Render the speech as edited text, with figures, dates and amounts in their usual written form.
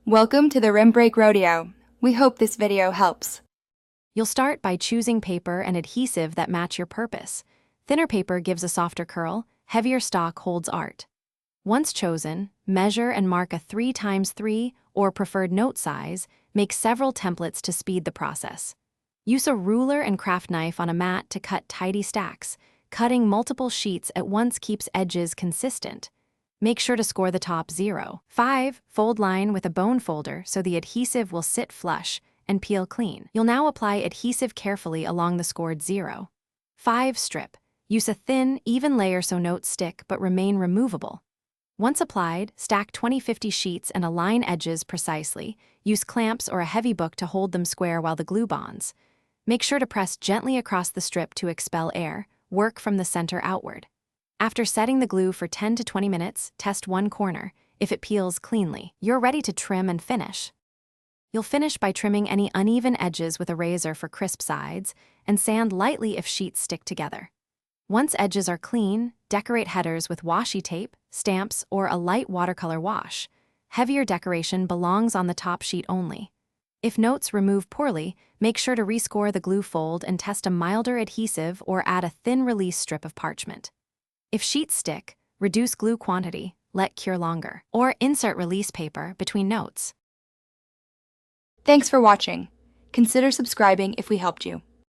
Welcome to the Rim Break Rodeo. We hope this video helps. You'll start by choosing paper and adhesive that match your purpose. Thinner paper gives a softer curl, heavier stock holds art. Once chosen, measure and mark a 3x3 or preferred note size, make several templates to speed the process. Use a ruler and craft knife on a mat to cut tidy stacks. Cutting multiple sheets at once keeps edges consistent. Make sure to score the top 0. 5. Fold line with a bone folder so the adhesive will sit flush and peel clean. You'll now apply adhesive carefully along the scored 0. 5. Strip. Use a thin, even layer so notes stick but remain removable. Once applied, stack 20-50 sheets and align edges precisely. Use clamps or a heavy book to hold them square while the glue bonds. Make sure to press gently across the strip to expel air. Work from the center outward. After setting the glue for 10 to 20 minutes, test one corner. If it peels cleanly, you're ready to trim and finish. You'll finish by trimming any uneven edges with a razor for crisp sides, and sand lightly if sheets stick together. Once edges are clean, decorate headers with washi tape, stamps, or a light watercolor wash. Heavier decoration belongs on the top sheet only. If notes remove poorly, make sure to rescore the glue fold and test a milder adhesive or add a thin release strip of parchment. If sheets stick, reduce glue quantity, let cure longer, or insert release paper between notes. Thanks for watching. Consider subscribing if we helped you.